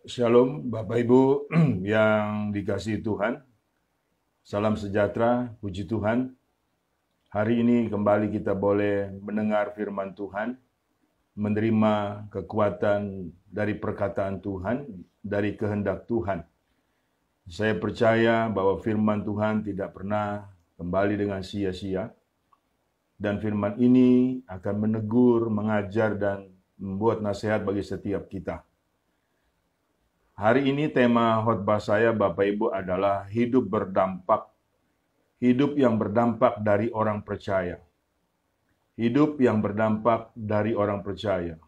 Shalom Bapak Ibu yang dikasihi Tuhan. Salam sejahtera, puji Tuhan. Hari ini kembali kita boleh mendengar firman Tuhan, menerima kekuatan dari perkataan Tuhan, dari kehendak Tuhan. Saya percaya bahwa firman Tuhan tidak pernah kembali dengan sia-sia, dan firman ini akan menegur, mengajar, dan membuat nasihat bagi setiap kita. Hari ini tema khotbah saya Bapak Ibu adalah hidup berdampak. Hidup yang berdampak dari orang percaya. Hidup yang berdampak dari orang percaya.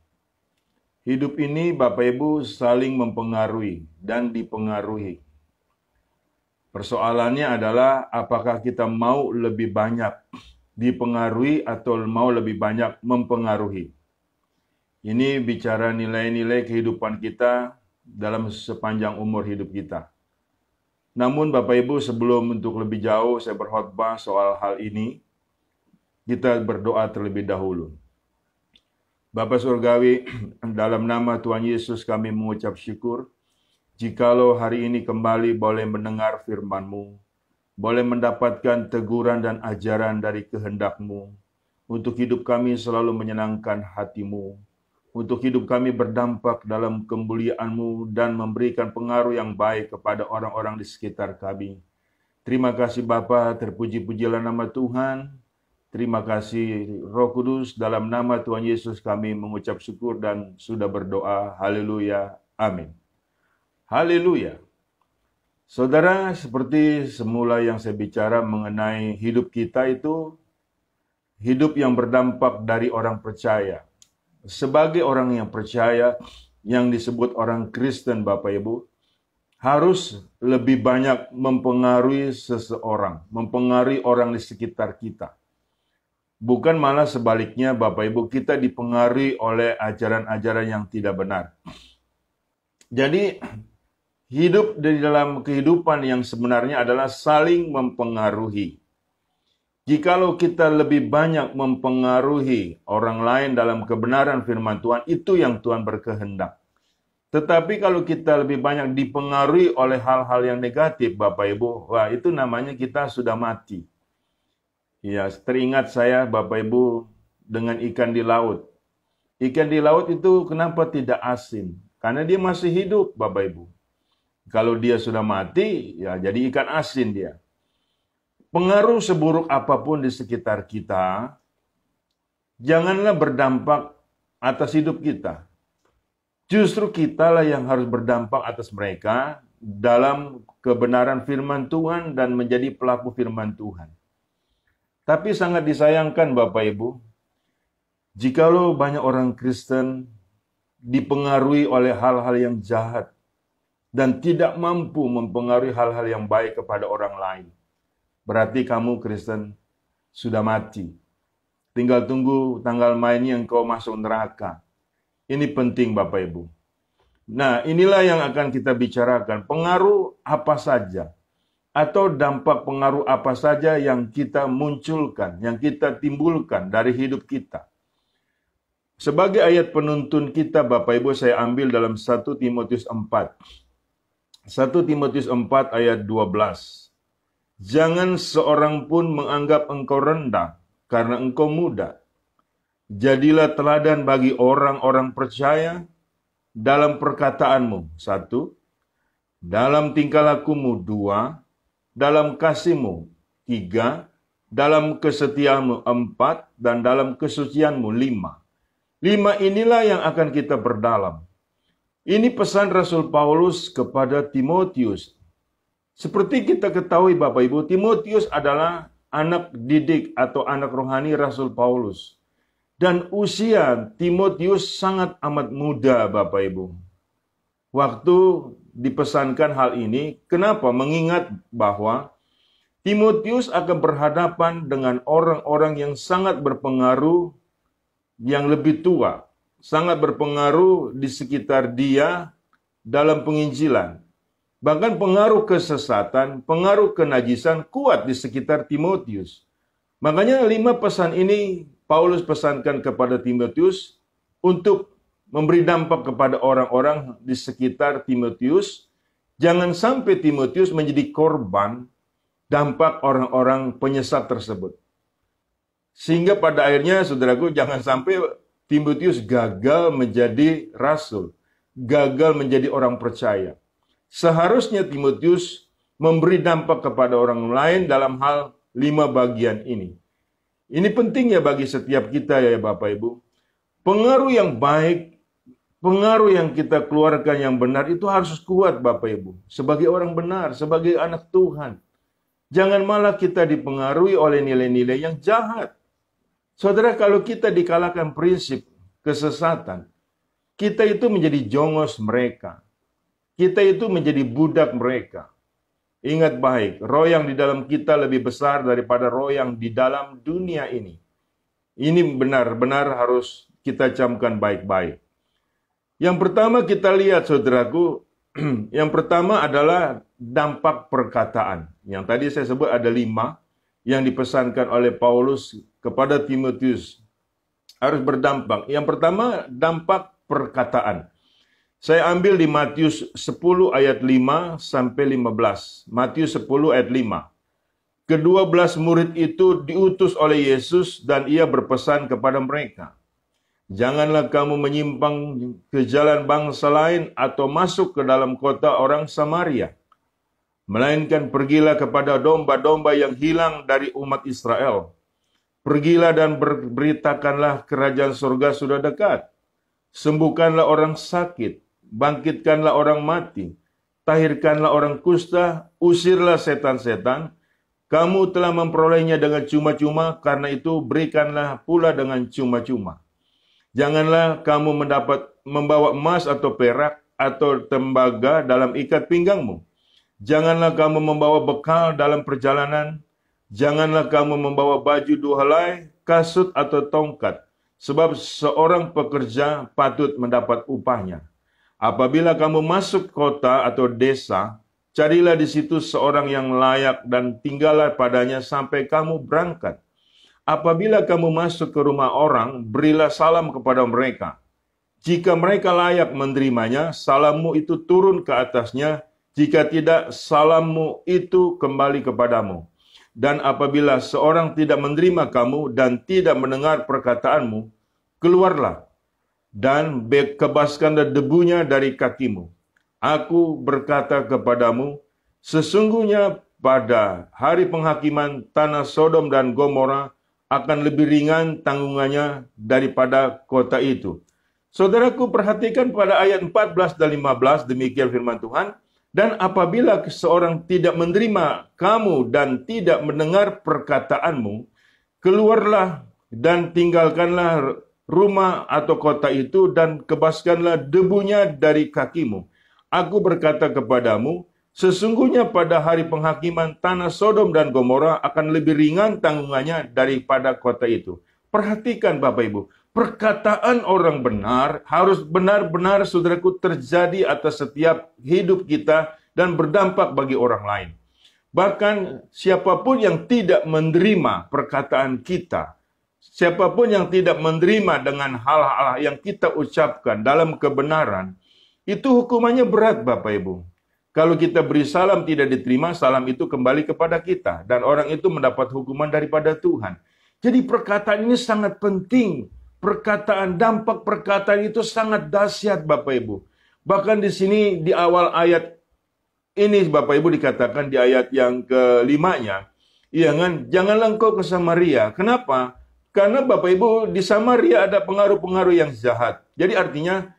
Hidup ini Bapak Ibu saling mempengaruhi dan dipengaruhi. Persoalannya adalah apakah kita mau lebih banyak dipengaruhi atau mau lebih banyak mempengaruhi. Ini bicara nilai-nilai kehidupan kita dalam sepanjang umur hidup kita. Namun Bapak Ibu, sebelum untuk lebih jauh saya berkhotbah soal hal ini, kita berdoa terlebih dahulu. Bapa Surgawi, dalam nama Tuhan Yesus kami mengucap syukur, jikalau hari ini kembali boleh mendengar firman-Mu, boleh mendapatkan teguran dan ajaran dari kehendak-Mu, untuk hidup kami selalu menyenangkan hati-Mu, untuk hidup kami berdampak dalam kemuliaan-Mu dan memberikan pengaruh yang baik kepada orang-orang di sekitar kami. Terima kasih Bapa, terpuji-pujilah nama Tuhan. Terima kasih Roh Kudus, dalam nama Tuhan Yesus kami mengucap syukur dan sudah berdoa. Haleluya. Amin. Haleluya. Saudara, seperti semula yang saya bicara mengenai hidup kita itu, hidup yang berdampak dari orang percaya. Sebagai orang yang percaya, yang disebut orang Kristen Bapak Ibu, harus lebih banyak mempengaruhi seseorang, mempengaruhi orang di sekitar kita. Bukan malah sebaliknya Bapak Ibu, kita dipengaruhi oleh ajaran-ajaran yang tidak benar. Jadi, hidup di dalam kehidupan yang sebenarnya adalah saling mempengaruhi. Jikalau kita lebih banyak mempengaruhi orang lain dalam kebenaran firman Tuhan, itu yang Tuhan berkehendak. Tetapi kalau kita lebih banyak dipengaruhi oleh hal-hal yang negatif, Bapak Ibu, wah itu namanya kita sudah mati. Ya, teringat saya Bapak Ibu dengan ikan di laut. Ikan di laut itu kenapa tidak asin? Karena dia masih hidup, Bapak Ibu. Kalau dia sudah mati, ya jadi ikan asin dia. Pengaruh seburuk apapun di sekitar kita, janganlah berdampak atas hidup kita. Justru kitalah yang harus berdampak atas mereka dalam kebenaran firman Tuhan dan menjadi pelaku firman Tuhan. Tapi sangat disayangkan Bapak Ibu, jikalau banyak orang Kristen dipengaruhi oleh hal-hal yang jahat dan tidak mampu mempengaruhi hal-hal yang baik kepada orang lain. Berarti kamu Kristen sudah mati. Tinggal tunggu tanggal mainnya engkau masuk neraka. Ini penting Bapak Ibu. Nah, inilah yang akan kita bicarakan. Pengaruh apa saja atau dampak pengaruh apa saja yang kita munculkan, yang kita timbulkan dari hidup kita. Sebagai ayat penuntun kita Bapak Ibu, saya ambil dalam 1 Timotius 4. 1 Timotius 4 ayat 12. Jangan seorang pun menganggap engkau rendah karena engkau muda. Jadilah teladan bagi orang-orang percaya dalam perkataanmu, 1, dalam tingkah lakumu, 2, dalam kasihmu, 3, dalam kesetiaanmu, 4, dan dalam kesucianmu, 5. 5 inilah yang akan kita perdalam. Ini pesan Rasul Paulus kepada Timotius. Seperti kita ketahui Bapak Ibu, Timotius adalah anak didik atau anak rohani Rasul Paulus. Dan usia Timotius sangat amat muda Bapak Ibu. Waktu dipesankan hal ini, kenapa? Mengingat bahwa Timotius akan berhadapan dengan orang-orang yang sangat berpengaruh, yang lebih tua. Sangat berpengaruh di sekitar dia dalam penginjilan. Bahkan pengaruh kesesatan, pengaruh kenajisan kuat di sekitar Timotius. Makanya 5 pesan ini Paulus pesankan kepada Timotius untuk memberi dampak kepada orang-orang di sekitar Timotius. Jangan sampai Timotius menjadi korban dampak orang-orang penyesat tersebut. Sehingga pada akhirnya, saudaraku, jangan sampai Timotius gagal menjadi rasul, gagal menjadi orang percaya. Seharusnya Timotius memberi dampak kepada orang lain dalam hal 5 bagian ini. Ini penting ya bagi setiap kita ya Bapak Ibu. Pengaruh yang baik, pengaruh yang kita keluarkan yang benar itu harus kuat Bapak Ibu. Sebagai orang benar, sebagai anak Tuhan. Jangan malah kita dipengaruhi oleh nilai-nilai yang jahat. Saudara, kalau kita dikalahkan prinsip kesesatan, kita itu menjadi jongos mereka. Kita itu menjadi budak mereka. Ingat baik, roh yang di dalam kita lebih besar daripada roh yang di dalam dunia ini. Ini benar-benar harus kita camkan baik-baik. Yang pertama kita lihat, saudaraku, yang pertama adalah dampak perkataan. Yang tadi saya sebut ada 5 yang dipesankan oleh Paulus kepada Timotius. Harus berdampak. Yang pertama, dampak perkataan. Saya ambil di Matius 10 ayat 5 sampai 15. Matius 10 ayat 5. Ke-12 murid itu diutus oleh Yesus dan ia berpesan kepada mereka. Janganlah kamu menyimpang ke jalan bangsa lain atau masuk ke dalam kota orang Samaria. Melainkan pergilah kepada domba-domba yang hilang dari umat Israel. Pergilah dan beritakanlah kerajaan surga sudah dekat. Sembuhkanlah orang sakit, bangkitkanlah orang mati, tahirkanlah orang kusta, usirlah setan-setan. Kamu telah memperolehnya dengan cuma-cuma, karena itu berikanlah pula dengan cuma-cuma. Janganlah kamu membawa emas atau perak atau tembaga dalam ikat pinggangmu. Janganlah kamu membawa bekal dalam perjalanan. Janganlah kamu membawa baju 2 helai, kasut atau tongkat. Sebab seorang pekerja patut mendapat upahnya. Apabila kamu masuk kota atau desa, carilah di situ seorang yang layak dan tinggallah padanya sampai kamu berangkat. Apabila kamu masuk ke rumah orang, berilah salam kepada mereka. Jika mereka layak menerimanya, salammu itu turun ke atasnya. Jika tidak, salammu itu kembali kepadamu. Dan apabila seorang tidak menerima kamu dan tidak mendengar perkataanmu, keluarlah dan kebaskanlah debunya dari kakimu. Aku berkata kepadamu, sesungguhnya pada hari penghakiman tanah Sodom dan Gomora akan lebih ringan tanggungannya daripada kota itu. Saudaraku, perhatikan pada ayat 14 dan 15, demikian firman Tuhan. Dan apabila seorang tidak menerima kamu dan tidak mendengar perkataanmu, keluarlah dan tinggalkanlah rumah atau kota itu dan kebaskanlah debunya dari kakimu. Aku berkata kepadamu, sesungguhnya pada hari penghakiman tanah Sodom dan Gomora akan lebih ringan tanggungannya daripada kota itu. Perhatikan Bapak Ibu, perkataan orang benar harus benar-benar saudaraku terjadi atas setiap hidup kita dan berdampak bagi orang lain. Bahkan siapapun yang tidak menerima perkataan kita, siapapun yang tidak menerima dengan hal-hal yang kita ucapkan dalam kebenaran, itu hukumannya berat Bapak Ibu. Kalau kita beri salam tidak diterima, salam itu kembali kepada kita. Dan orang itu mendapat hukuman daripada Tuhan. Jadi perkataan ini sangat penting. Perkataan, dampak perkataan itu sangat dahsyat Bapak Ibu. Bahkan di sini di awal ayat ini Bapak Ibu dikatakan di ayat yang ke-5-nya. Janganlah engkau ke Samaria. Kenapa? Karena Bapak Ibu di Samaria ada pengaruh-pengaruh yang jahat. Jadi artinya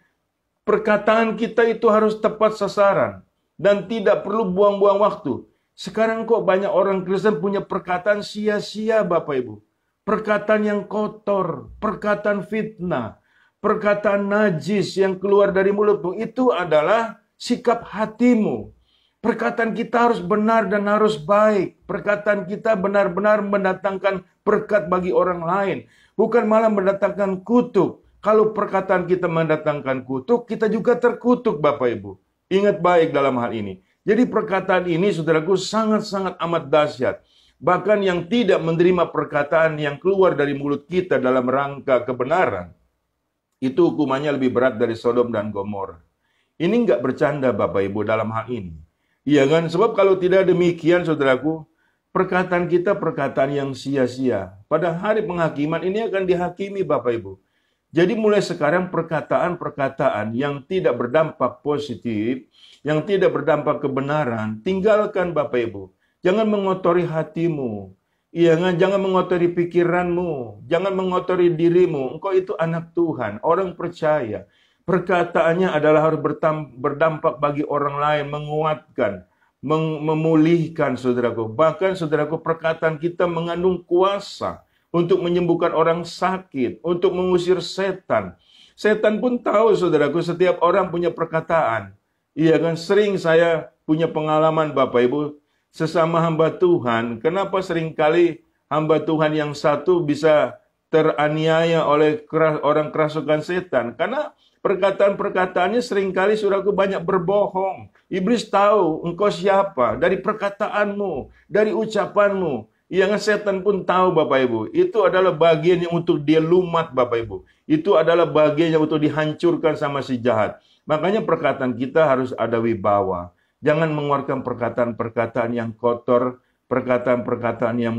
perkataan kita itu harus tepat sasaran. Dan tidak perlu buang-buang waktu. Sekarang kok banyak orang Kristen punya perkataan sia-sia Bapak Ibu. Perkataan yang kotor, perkataan fitnah, perkataan najis yang keluar dari mulutmu. Itu adalah sikap hatimu. Perkataan kita harus benar dan harus baik. Perkataan kita benar-benar mendatangkan berkat bagi orang lain. Bukan malah mendatangkan kutuk. Kalau perkataan kita mendatangkan kutuk, kita juga terkutuk Bapak Ibu. Ingat baik dalam hal ini. Jadi perkataan ini, saudaraku, sangat-sangat amat dahsyat. Bahkan yang tidak menerima perkataan yang keluar dari mulut kita dalam rangka kebenaran, itu hukumannya lebih berat dari Sodom dan Gomora. Ini nggak bercanda Bapak Ibu dalam hal ini. Iya kan? Sebab kalau tidak demikian, saudaraku, perkataan kita perkataan yang sia-sia. Pada hari penghakiman ini akan dihakimi Bapak Ibu. Jadi mulai sekarang perkataan-perkataan yang tidak berdampak positif, yang tidak berdampak kebenaran, tinggalkan Bapak Ibu. Jangan mengotori hatimu. Iya kan? Jangan mengotori pikiranmu. Jangan mengotori dirimu. Engkau itu anak Tuhan, orang percaya. Perkataannya adalah harus berdampak bagi orang lain, menguatkan, memulihkan saudaraku. Bahkan saudaraku, perkataan kita mengandung kuasa untuk menyembuhkan orang sakit, untuk mengusir setan. Setan pun tahu saudaraku, setiap orang punya perkataan. Iya kan, sering saya punya pengalaman Bapak Ibu, sesama hamba Tuhan, kenapa seringkali hamba Tuhan yang satu bisa teraniaya oleh orang kerasukan setan? Karena perkataan-perkataannya seringkali saudaraku banyak berbohong. Iblis tahu engkau siapa dari perkataanmu, dari ucapanmu. Yang setan pun tahu Bapak Ibu. Itu adalah bagian yang untuk dia lumat Bapak Ibu. Itu adalah bagian yang untuk dihancurkan sama si jahat. Makanya perkataan kita harus ada wibawa. Jangan mengeluarkan perkataan-perkataan yang kotor, perkataan-perkataan yang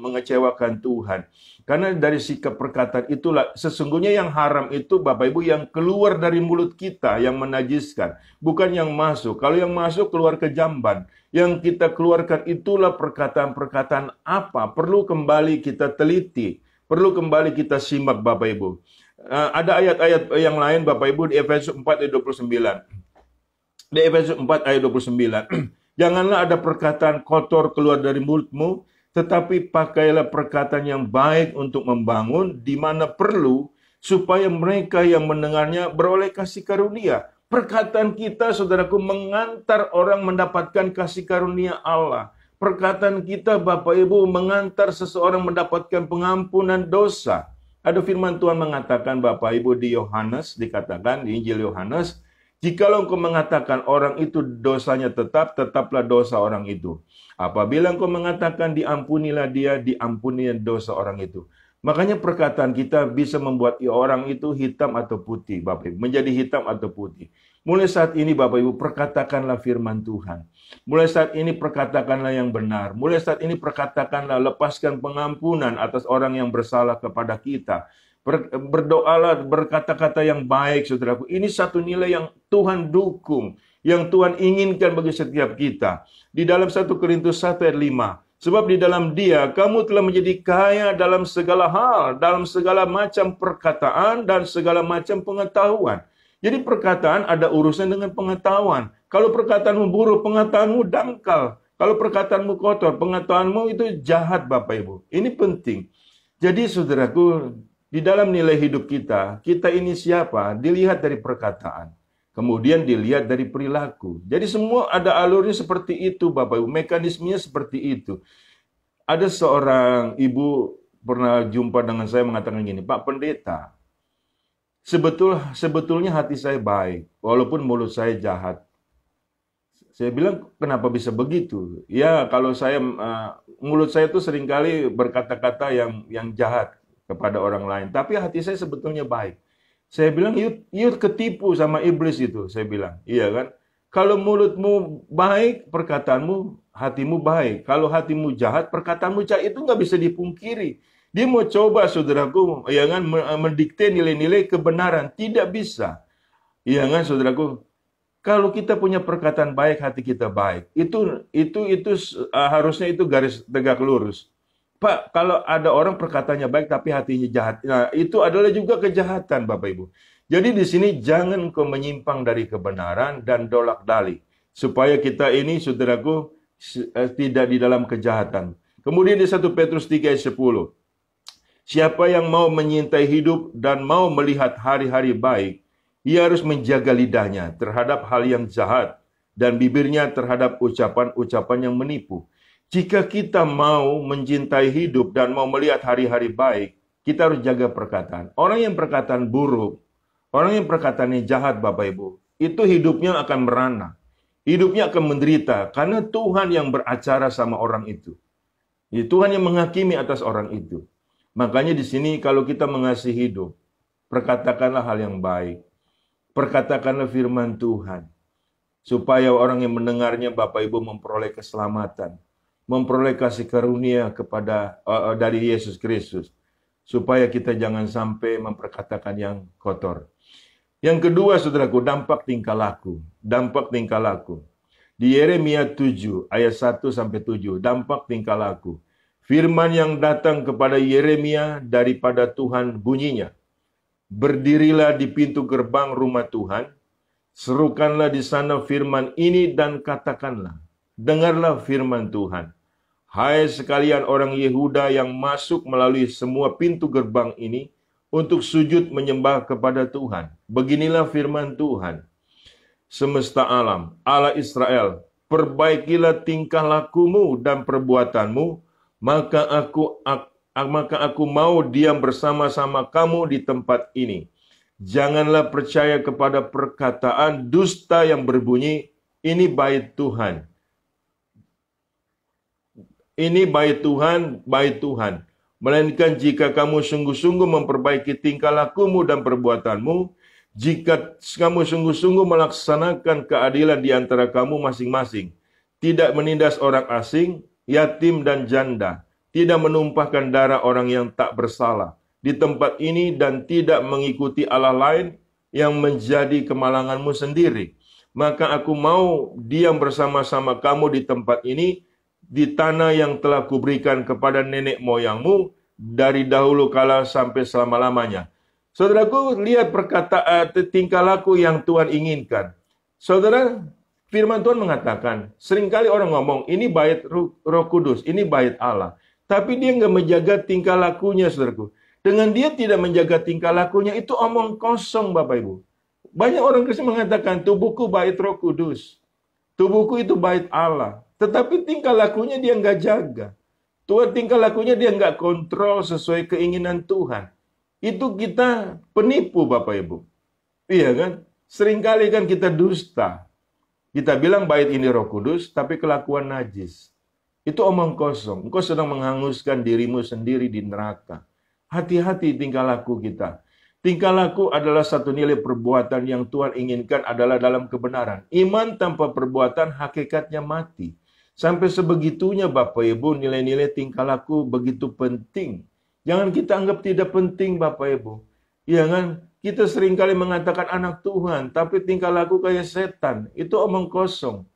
mengecewakan Tuhan. Karena dari sikap perkataan itulah sesungguhnya yang haram itu Bapak Ibu yang keluar dari mulut kita yang menajiskan, bukan yang masuk. Kalau yang masuk keluar ke jamban. Yang kita keluarkan itulah perkataan-perkataan apa? Perlu kembali kita teliti, perlu kembali kita simak Bapak Ibu. Ada ayat-ayat yang lain Bapak Ibu di Efesus 4 ayat 29. Di Efesus 4 ayat 29. Janganlah ada perkataan kotor keluar dari mulutmu, tetapi pakailah perkataan yang baik untuk membangun di mana perlu, supaya mereka yang mendengarnya beroleh kasih karunia. Perkataan kita, saudaraku, mengantar orang mendapatkan kasih karunia Allah. Perkataan kita, Bapak Ibu, mengantar seseorang mendapatkan pengampunan dosa. Ada firman Tuhan mengatakan, Bapak Ibu, di Yohanes, dikatakan di Injil Yohanes, jikalau engkau mengatakan orang itu dosanya tetap, tetaplah dosa orang itu. Apabila engkau mengatakan diampunilah dia, diampunilah dosa orang itu. Makanya perkataan kita bisa membuat orang itu hitam atau putih, Bapak Ibu. Menjadi hitam atau putih. Mulai saat ini, Bapak Ibu, perkatakanlah firman Tuhan. Mulai saat ini, perkatakanlah yang benar. Mulai saat ini, perkatakanlah, lepaskan pengampunan atas orang yang bersalah kepada kita. Berdoalah, berkata-kata yang baik, saudaraku. Ini satu nilai yang Tuhan dukung, yang Tuhan inginkan bagi setiap kita. Di dalam 1 Korintus 1 ayat 5. Sebab di dalam dia, kamu telah menjadi kaya dalam segala hal, dalam segala macam perkataan, dan segala macam pengetahuan. Jadi perkataan ada urusan dengan pengetahuan. Kalau perkataanmu buruk, pengetahuanmu dangkal. Kalau perkataanmu kotor, pengetahuanmu itu jahat, Bapak Ibu. Ini penting. Jadi saudaraku, di dalam nilai hidup kita, kita ini siapa? Dilihat dari perkataan. Kemudian dilihat dari perilaku. Jadi semua ada alurnya seperti itu, Bapak Ibu. Mekanismenya seperti itu. Ada seorang ibu pernah jumpa dengan saya mengatakan gini, Pak Pendeta, sebetulnya hati saya baik, walaupun mulut saya jahat. Saya bilang, kenapa bisa begitu? Ya, kalau mulut saya itu seringkali berkata-kata yang jahat kepada orang lain. Tapi hati saya sebetulnya baik. Saya bilang, you ketipu sama iblis itu. Saya bilang, iya kan? Kalau mulutmu baik, perkataanmu, hatimu baik. Kalau hatimu jahat, perkataanmu jahat. Itu nggak bisa dipungkiri. Dia mau coba, saudaraku, ya kan, mendikte nilai-nilai kebenaran. Tidak bisa. Iya kan, saudaraku? Kalau kita punya perkataan baik, hati kita baik. Itu harusnya itu garis tegak lurus. Pak, kalau ada orang perkataannya baik tapi hatinya jahat, nah itu adalah juga kejahatan, Bapak Ibu. Jadi di sini jangan kau menyimpang dari kebenaran dan dolak-dalik, supaya kita ini, saudaraku, tidak di dalam kejahatan. Kemudian di 1 Petrus 3 ayat 10, siapa yang mau menyintai hidup dan mau melihat hari-hari baik, ia harus menjaga lidahnya terhadap hal yang jahat dan bibirnya terhadap ucapan-ucapan yang menipu. Jika kita mau mencintai hidup dan mau melihat hari-hari baik, kita harus jaga perkataan. Orang yang perkataan buruk, orang yang perkataannya jahat, Bapak Ibu, itu hidupnya akan merana. Hidupnya akan menderita karena Tuhan yang beracara sama orang itu. Tuhan yang menghakimi atas orang itu. Makanya di sini kalau kita mengasihi hidup, perkatakanlah hal yang baik. Perkatakanlah firman Tuhan. Supaya orang yang mendengarnya Bapak Ibu memperoleh keselamatan. Memperoleh kasih karunia dari Yesus Kristus. Supaya kita jangan sampai memperkatakan yang kotor. Yang kedua, saudaraku, dampak tingkah laku. Dampak tingkah laku. Di Yeremia 7 ayat 1-7, dampak tingkah laku. Firman yang datang kepada Yeremia daripada Tuhan bunyinya. Berdirilah di pintu gerbang rumah Tuhan, serukanlah di sana firman ini dan katakanlah, dengarlah firman Tuhan. Hai sekalian orang Yehuda yang masuk melalui semua pintu gerbang ini untuk sujud menyembah kepada Tuhan. Beginilah firman Tuhan. Semesta alam, Allah Israel, perbaikilah tingkah lakumu dan perbuatanmu, maka aku mau diam bersama-sama kamu di tempat ini. Janganlah percaya kepada perkataan dusta yang berbunyi, ini bait Tuhan. Ini bait Tuhan, bait Tuhan. Melainkan jika kamu sungguh-sungguh memperbaiki tingkah lakumu dan perbuatanmu, jika kamu sungguh-sungguh melaksanakan keadilan di antara kamu masing-masing, tidak menindas orang asing, yatim dan janda, tidak menumpahkan darah orang yang tak bersalah di tempat ini dan tidak mengikuti Allah lain yang menjadi kemalanganmu sendiri, maka aku mau diam bersama-sama kamu di tempat ini, di tanah yang telah kuberikan kepada nenek moyangmu dari dahulu kala sampai selama-lamanya. Saudaraku, lihat perkataan tingkah laku yang Tuhan inginkan. Saudara, firman Tuhan mengatakan, seringkali orang ngomong, ini bait Roh Kudus, ini bait Allah. Tapi dia nggak menjaga tingkah lakunya, saudaraku. Dengan dia tidak menjaga tingkah lakunya, itu omong kosong, Bapak Ibu. Banyak orang Kristen mengatakan, tubuhku bait Roh Kudus. Tubuhku itu bait Allah. Tetapi tingkah lakunya dia nggak jaga. Tingkah lakunya dia nggak kontrol sesuai keinginan Tuhan. Itu kita penipu, Bapak Ibu. Iya kan? Seringkali kan kita dusta. Kita bilang bait ini Roh Kudus, tapi kelakuan najis. Itu omong kosong. Engkau sedang menghanguskan dirimu sendiri di neraka. Hati-hati tingkah laku kita. Tingkah laku adalah satu nilai perbuatan yang Tuhan inginkan adalah dalam kebenaran. Iman tanpa perbuatan hakikatnya mati. Sampai sebegitunya Bapak Ibu, nilai-nilai tingkah laku begitu penting. Jangan kita anggap tidak penting Bapak Ibu. Iya kan? Kita seringkali mengatakan anak Tuhan, tapi tingkah laku kayak setan. Itu omong kosong.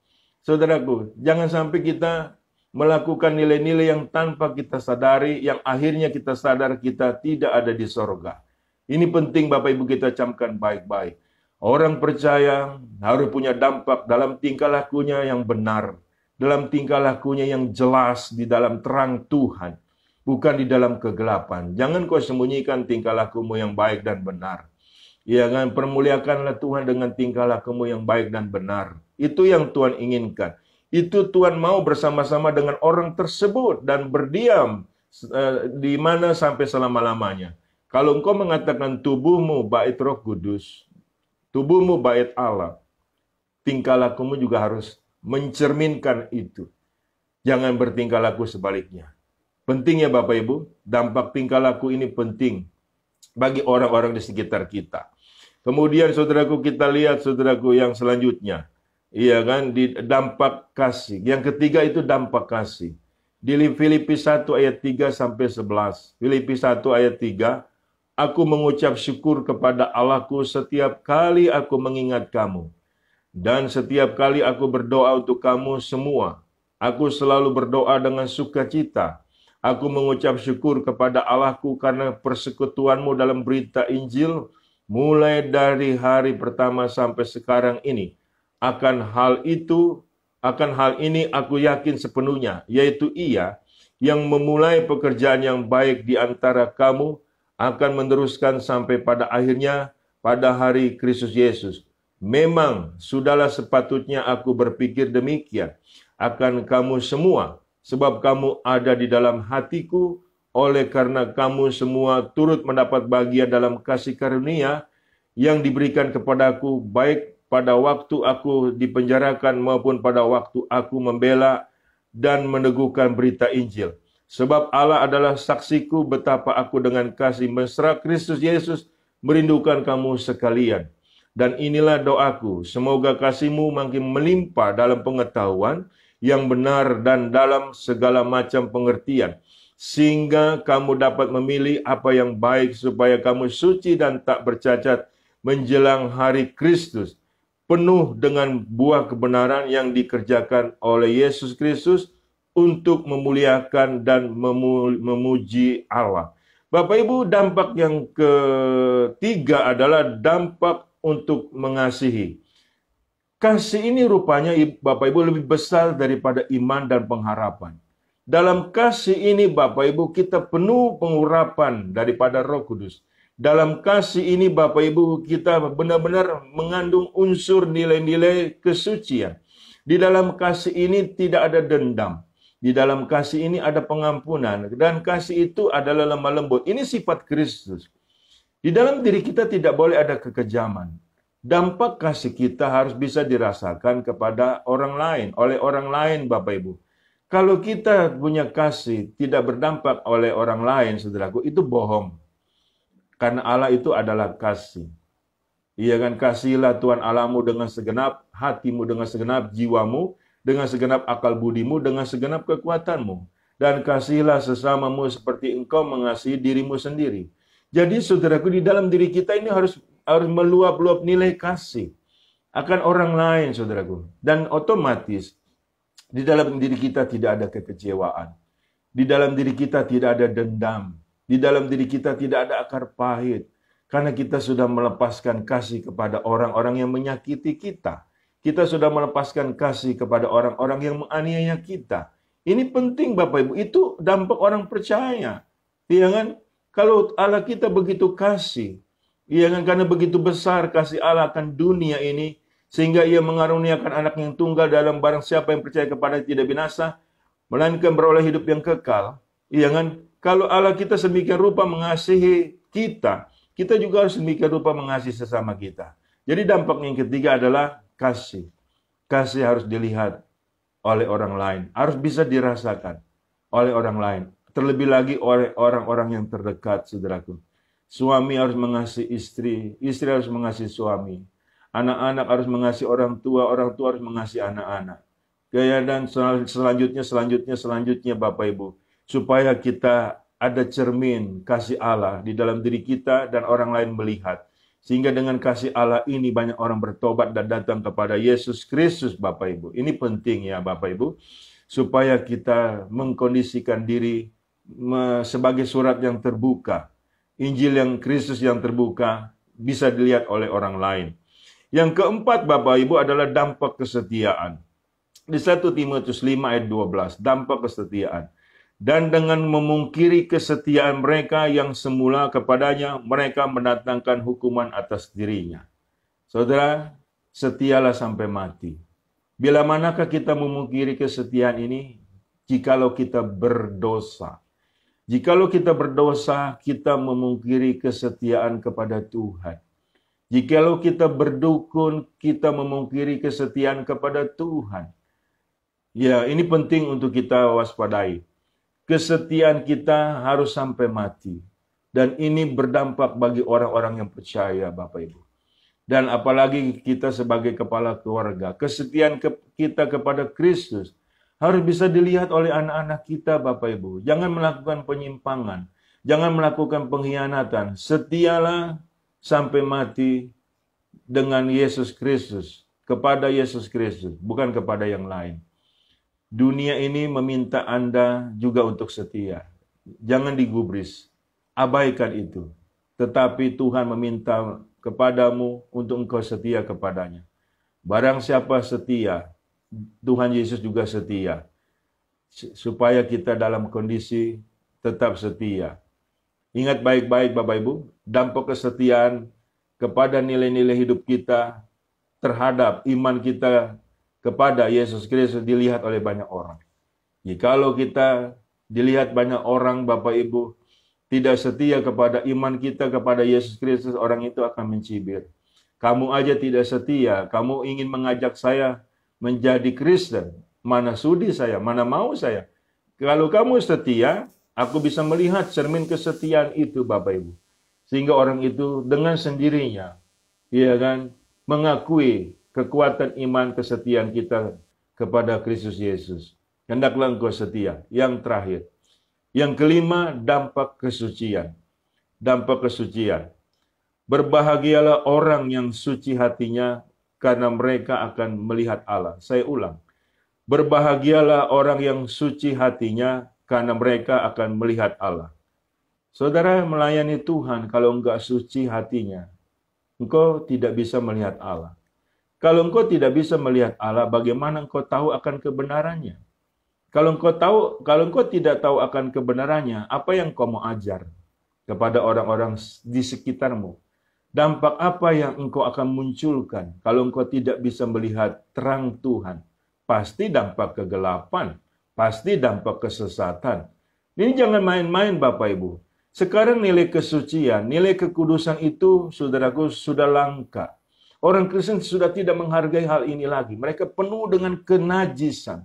Saudaraku, jangan sampai kita melakukan nilai-nilai yang tanpa kita sadari, yang akhirnya kita sadar kita tidak ada di sorga. Ini penting Bapak Ibu kita camkan baik-baik. Orang percaya harus punya dampak dalam tingkah lakunya yang benar. Dalam tingkah lakunya yang jelas di dalam terang Tuhan. Bukan di dalam kegelapan. Jangan kau sembunyikan tingkah lakumu yang baik dan benar. Ya kan? Permuliakanlah Tuhan dengan tingkah lakumu yang baik dan benar. Itu yang Tuhan inginkan. Itu Tuhan mau bersama-sama dengan orang tersebut dan berdiam di mana sampai selama-lamanya. Kalau engkau mengatakan tubuhmu bait Roh Kudus, tubuhmu bait Allah, tingkah lakumu juga harus mencerminkan itu. Jangan bertingkah laku sebaliknya. Penting ya Bapak Ibu, dampak tingkah laku ini penting bagi orang-orang di sekitar kita. Kemudian saudaraku kita lihat saudaraku yang selanjutnya. Iya kan, di dampak kasih. Yang ketiga itu dampak kasih. Di Filipi 1 ayat 3-11. Filipi 1 ayat 3. Aku mengucap syukur kepada Allahku setiap kali aku mengingat kamu. Dan setiap kali aku berdoa untuk kamu semua. Aku selalu berdoa dengan sukacita. Aku mengucap syukur kepada Allahku karena persekutuanmu dalam berita Injil mulai dari hari pertama sampai sekarang ini. Akan hal ini aku yakin sepenuhnya, yaitu Ia yang memulai pekerjaan yang baik di antara kamu akan meneruskan sampai pada akhirnya pada hari Kristus Yesus. Memang sudahlah sepatutnya aku berpikir demikian akan kamu semua, sebab kamu ada di dalam hatiku, oleh karena kamu semua turut mendapat bagian dalam kasih karunia yang diberikan kepadaku, baik pada waktu aku dipenjarakan maupun pada waktu aku membela dan meneguhkan berita Injil. Sebab Allah adalah saksiku betapa aku dengan kasih mesra Kristus Yesus merindukan kamu sekalian. Dan inilah doaku, semoga kasih-Mu makin melimpah dalam pengetahuan yang benar dan dalam segala macam pengertian, sehingga kamu dapat memilih apa yang baik supaya kamu suci dan tak bercacat menjelang hari Kristus, penuh dengan buah kebenaran yang dikerjakan oleh Yesus Kristus untuk memuliakan dan memuji Allah. Bapak Ibu, dampak yang ketiga adalah dampak untuk mengasihi. Kasih ini rupanya Bapak Ibu lebih besar daripada iman dan pengharapan. Dalam kasih ini Bapak Ibu kita penuh pengurapan daripada Roh Kudus. Dalam kasih ini Bapak Ibu kita benar-benar mengandung unsur nilai-nilai kesucian. Di dalam kasih ini tidak ada dendam. Di dalam kasih ini ada pengampunan. Dan kasih itu adalah lemah lembut. Ini sifat Kristus. Di dalam diri kita tidak boleh ada kekejaman. Dampak kasih kita harus bisa dirasakan kepada orang lain, oleh orang lain Bapak Ibu. Kalau kita punya kasih tidak berdampak oleh orang lain, saudaraku, itu bohong. Karena Allah itu adalah kasih. Iya kan, kasihilah Tuhan Allahmu dengan segenap hatimu, dengan segenap jiwamu, dengan segenap akal budimu, dengan segenap kekuatanmu. Dan kasihilah sesamamu seperti engkau mengasihi dirimu sendiri. Jadi saudaraku, di dalam diri kita ini harus meluap-luap nilai kasih akan orang lain, saudaraku. Dan otomatis di dalam diri kita tidak ada kekecewaan. Di dalam diri kita tidak ada dendam. Di dalam diri kita tidak ada akar pahit. Karena kita sudah melepaskan kasih kepada orang-orang yang menyakiti kita. Kita sudah melepaskan kasih kepada orang-orang yang menganiaya kita. Ini penting Bapak Ibu. Itu dampak orang percaya. Iya kan? Kalau Allah kita begitu kasih, iya kan, karena begitu besar kasih Allah akan dunia ini, sehingga ia mengaruniakan anak yang tunggal dalam barang siapa yang percaya kepada tidak binasa, melainkan beroleh hidup yang kekal. Iya kan? Kalau Allah kita sedemikian rupa mengasihi kita, kita juga harus sedemikian rupa mengasihi sesama kita. Jadi dampak yang ketiga adalah kasih. Kasih harus dilihat oleh orang lain, harus bisa dirasakan oleh orang lain. Terlebih lagi oleh orang-orang yang terdekat, saudaraku. Suami harus mengasihi istri, istri harus mengasihi suami. Anak-anak harus mengasihi orang tua harus mengasihi anak-anak. Dan selanjutnya Bapak Ibu. Supaya kita ada cermin kasih Allah di dalam diri kita dan orang lain melihat. Sehingga dengan kasih Allah ini banyak orang bertobat dan datang kepada Yesus Kristus, Bapak Ibu. Ini penting ya Bapak Ibu. Supaya kita mengkondisikan diri sebagai surat yang terbuka. Injil yang Kristus yang terbuka bisa dilihat oleh orang lain. Yang keempat Bapak Ibu adalah dampak kesetiaan. Di 1 Timotius 5 ayat 12, dampak kesetiaan. Dan dengan memungkiri kesetiaan mereka yang semula kepadanya, mereka mendatangkan hukuman atas dirinya. Saudara, setialah sampai mati. Bila manakah kita memungkiri kesetiaan ini? Jikalau kita berdosa. Jikalau kita berdosa, kita memungkiri kesetiaan kepada Tuhan. Jikalau kita berdukun, kita memungkiri kesetiaan kepada Tuhan. Ya, ini penting untuk kita waspadai. Kesetiaan kita harus sampai mati. Dan ini berdampak bagi orang-orang yang percaya, Bapak Ibu. Dan apalagi kita sebagai kepala keluarga. Kesetiaan kita kepada Kristus harus bisa dilihat oleh anak-anak kita, Bapak Ibu. Jangan melakukan penyimpangan. Jangan melakukan pengkhianatan. Setialah sampai mati dengan Yesus Kristus. Kepada Yesus Kristus. Bukan kepada yang lain. Dunia ini meminta Anda juga untuk setia. Jangan digubris. Abaikan itu. Tetapi Tuhan meminta kepadamu untuk engkau setia kepadanya. Barang siapa setia, Tuhan Yesus juga setia. Supaya kita dalam kondisi tetap setia. Ingat baik-baik Bapak Ibu, dampak kesetiaan kepada nilai-nilai hidup kita terhadap iman kita kepada Yesus Kristus dilihat oleh banyak orang. Jikalau kita dilihat banyak orang Bapak Ibu tidak setia kepada iman kita kepada Yesus Kristus, orang itu akan mencibir. Kamu aja tidak setia, kamu ingin mengajak saya menjadi Kristen. Mana sudi saya, mana mau saya. Kalau kamu setia, aku bisa melihat cermin kesetiaan itu Bapak Ibu. Sehingga orang itu dengan sendirinya, ya kan, mengakui kekuatan iman kesetiaan kita kepada Kristus Yesus. Hendaklah engkau setia. Yang terakhir. Yang kelima, dampak kesucian. Dampak kesucian. Berbahagialah orang yang suci hatinya, karena mereka akan melihat Allah. Saya ulang. Berbahagialah orang yang suci hatinya, karena mereka akan melihat Allah. Saudara melayani Tuhan, kalau enggak suci hatinya, engkau tidak bisa melihat Allah. Kalau engkau tidak bisa melihat Allah, bagaimana engkau tahu akan kebenarannya? Kalau engkau tidak tahu akan kebenarannya, apa yang kau mau ajar kepada orang-orang di sekitarmu? Dampak apa yang engkau akan munculkan kalau engkau tidak bisa melihat terang Tuhan? Pasti dampak kegelapan, pasti dampak kesesatan. Ini jangan main-main Bapak Ibu. Sekarang nilai kesucian, nilai kekudusan itu, saudaraku, sudah langka. Orang Kristen sudah tidak menghargai hal ini lagi. Mereka penuh dengan kenajisan.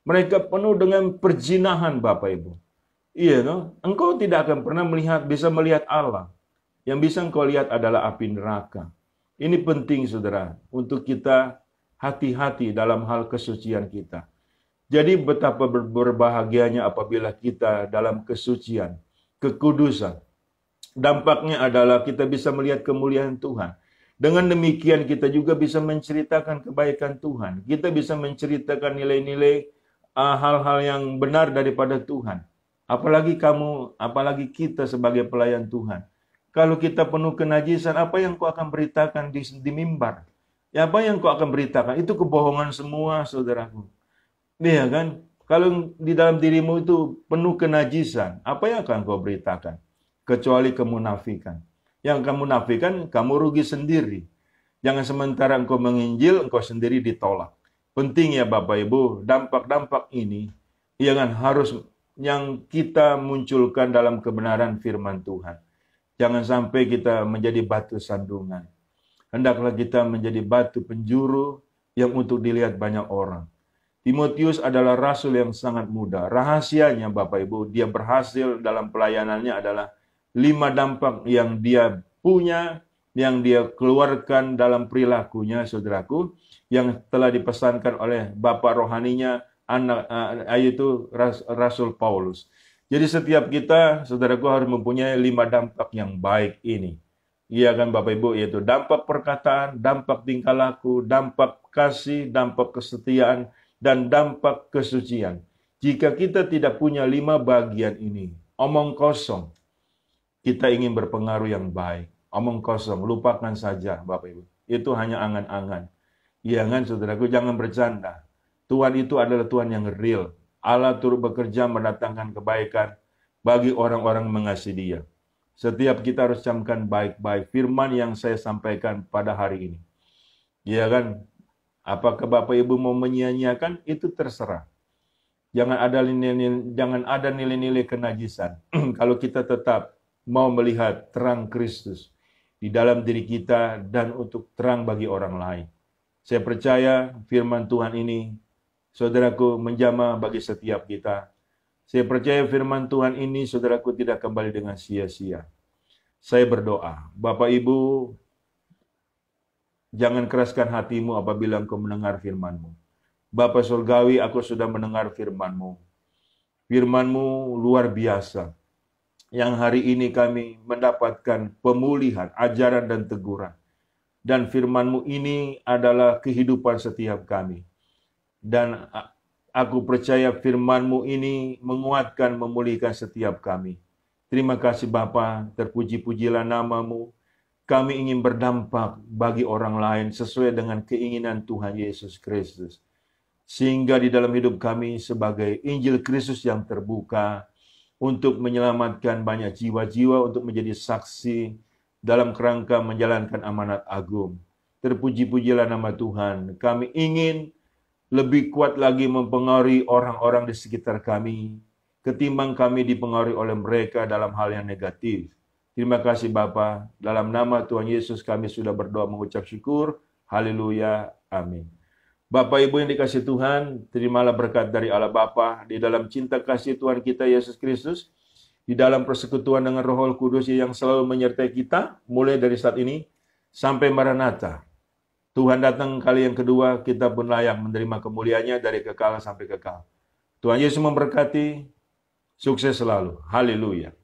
Mereka penuh dengan perzinahan, Bapak Ibu. Iya, no? Engkau tidak akan pernah bisa melihat Allah. Yang bisa engkau lihat adalah api neraka. Ini penting, saudara, untuk kita hati-hati dalam hal kesucian kita. Jadi betapa berbahagianya apabila kita dalam kesucian, kekudusan. Dampaknya adalah kita bisa melihat kemuliaan Tuhan. Dengan demikian kita juga bisa menceritakan kebaikan Tuhan. Kita bisa menceritakan nilai-nilai hal-hal yang benar daripada Tuhan. Apalagi kita sebagai pelayan Tuhan. Kalau kita penuh kenajisan, apa yang kau akan beritakan di mimbar? Ya, apa yang kau akan beritakan? Itu kebohongan semua, saudaraku. Iya kan? Kalau di dalam dirimu itu penuh kenajisan, apa yang akan kau beritakan? Kecuali kemunafikan. Yang kamu nafikan, kamu rugi sendiri. Jangan sementara engkau menginjil, engkau sendiri ditolak. Penting ya Bapak Ibu, dampak-dampak ini harus yang kita munculkan dalam kebenaran firman Tuhan. Jangan sampai kita menjadi batu sandungan. Hendaklah kita menjadi batu penjuru yang untuk dilihat banyak orang. Timotius adalah rasul yang sangat muda. Rahasianya Bapak Ibu, dia berhasil dalam pelayanannya adalah 5 dampak yang dia punya, yang dia keluarkan dalam perilakunya, saudaraku, yang telah dipesankan oleh Bapak rohaninya, yaitu Rasul Paulus. Jadi setiap kita, saudaraku, harus mempunyai 5 dampak yang baik ini. Iya kan Bapak Ibu, yaitu dampak perkataan, dampak tingkah laku, dampak kasih, dampak kesetiaan, dan dampak kesucian. Jika kita tidak punya 5 bagian ini, omong kosong, kita ingin berpengaruh yang baik. Omong kosong, lupakan saja Bapak Ibu. Itu hanya angan-angan. Iya kan saudaraku, jangan bercanda. Tuhan itu adalah Tuhan yang real. Allah turut bekerja mendatangkan kebaikan bagi orang-orang mengasihi Dia. Setiap kita harus camkan baik-baik firman yang saya sampaikan pada hari ini. Iya kan? Apakah Bapak Ibu mau menyia-nyiakan? Itu terserah. Jangan ada nilai-nilai kenajisan. Kalau kita tetap mau melihat terang Kristus di dalam diri kita dan untuk terang bagi orang lain. Saya percaya firman Tuhan ini, saudaraku, menjamah bagi setiap kita. Saya percaya firman Tuhan ini, saudaraku, tidak kembali dengan sia-sia. Saya berdoa, Bapak Ibu, jangan keraskan hatimu apabila engkau mendengar firman-Mu. Bapa Surgawi, aku sudah mendengar firman-Mu. Firman-Mu luar biasa. Yang hari ini kami mendapatkan pemulihan, ajaran dan teguran. Dan firman-Mu ini adalah kehidupan setiap kami. Dan aku percaya firman-Mu ini menguatkan, memulihkan setiap kami. Terima kasih Bapa, terpuji-pujilah nama-Mu. Kami ingin berdampak bagi orang lain sesuai dengan keinginan Tuhan Yesus Kristus. Sehingga di dalam hidup kami sebagai Injil Kristus yang terbuka untuk menyelamatkan banyak jiwa-jiwa, untuk menjadi saksi dalam kerangka menjalankan amanat agung. Terpuji-pujilah nama Tuhan. Kami ingin lebih kuat lagi mempengaruhi orang-orang di sekitar kami, ketimbang kami dipengaruhi oleh mereka dalam hal yang negatif. Terima kasih Bapa. Dalam nama Tuhan Yesus kami sudah berdoa mengucap syukur. Haleluya. Amin. Bapak Ibu yang dikasihi Tuhan, terimalah berkat dari Allah Bapa di dalam cinta kasih Tuhan kita Yesus Kristus, di dalam persekutuan dengan Roh Kudus yang selalu menyertai kita, mulai dari saat ini sampai Maranatha. Tuhan datang kali yang kedua, kita pun layak menerima kemuliaannya dari kekal sampai kekal. Tuhan Yesus memberkati, sukses selalu. Haleluya.